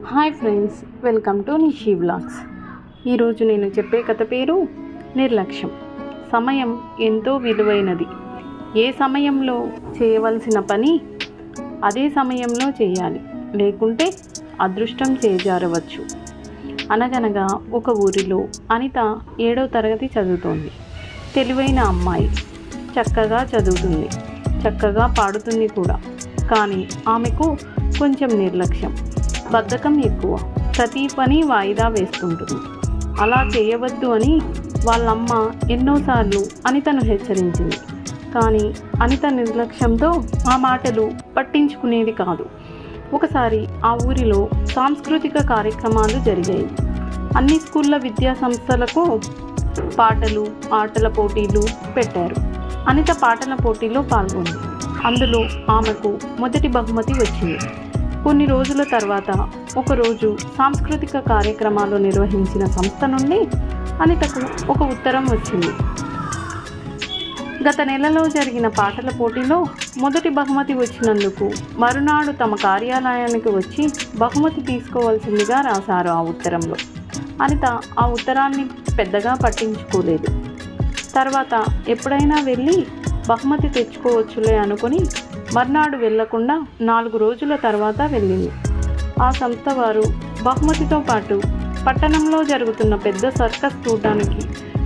Hi friends, welcome to Nishi vlogs. ఈరోజు నేను చెప్పే కథ పేరు నిర్లక్ష్యం. సమయం ఎంతో విలువైనది. ఏ సమయంలో చేయవలసిన పని అదే సమయంలో చేయాలి, లేకుంటే అదృష్టం చేజారవచ్చు. అనగనగా ఒక ఊరిలో అనిత 7వ తరగతి చదువుతోంది. తెలివైన అమ్మాయి, చక్కగా చదువుతుంది, చక్కగా పాడుతుంది కూడా. కానీ ఆమెకు కొంచెం నిర్లక్ష్యం, బద్ధకం ఎక్కువ. ప్రతి పని వాయిదా వేస్తుంటుంది. అలా చేయవద్దు అని వాళ్ళమ్మ ఎన్నోసార్లు అనితను హెచ్చరించింది. కానీ అనిత నిర్లక్ష్యంతో ఆ మాటలు పట్టించుకునేది కాదు. ఒకసారి ఆ ఊరిలో సాంస్కృతిక కార్యక్రమాలు జరిగాయి. అన్ని స్కూళ్ళ విద్యా సంస్థలకు పాటలు, ఆటల పోటీలు పెట్టారు. అనిత పాటల పోటీలో పాల్గొంది. అందులో ఆమెకు మొదటి బహుమతి వచ్చింది. కొన్ని రోజుల తర్వాత ఒకరోజు సాంస్కృతిక కార్యక్రమాలు నిర్వహించిన సంస్థ నుండి అనితకు ఒక ఉత్తరం వచ్చింది. గత నెలలో జరిగిన పాటల పోటీలో మొదటి బహుమతి వచ్చినందుకు మరునాడు తమ కార్యాలయానికి వచ్చి బహుమతి తీసుకోవాల్సిందిగా రాశారు ఆ ఉత్తరంలో. అనిత ఆ ఉత్తరాన్ని పెద్దగా పట్టించుకోలేదు. తర్వాత ఎప్పుడైనా వెళ్ళి బహుమతి తెచ్చుకోవచ్చులే అనుకుని మర్నాడు వెళ్లకుండా 4 రోజుల తర్వాత వెళ్ళింది. ఆ సంస్థ వారు బహుమతితో పాటు పట్టణంలో జరుగుతున్న పెద్ద సర్కస్ చూడడానికి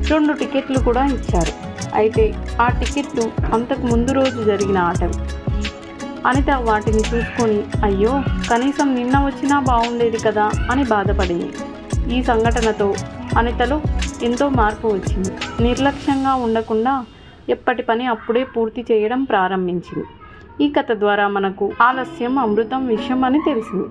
2 టికెట్లు కూడా ఇచ్చారు. అయితే ఆ టికెట్లు అంతకు ముందు రోజు జరిగిన ఆటవి. అనిత వాటిని చూసుకొని, అయ్యో కనీసం నిన్న వచ్చినా బాగుండేది కదా అని బాధపడింది. ఈ సంఘటనతో అనితలో ఎంతో మార్పు వచ్చింది. నిర్లక్ష్యంగా ఉండకుండా ఎప్పటి పని అప్పుడే పూర్తి చేయడం ప్రారంభించింది. ఈ కథ ద్వారా మనకు ఆలస్యం అమృతం విషయం అని తెలిసింది.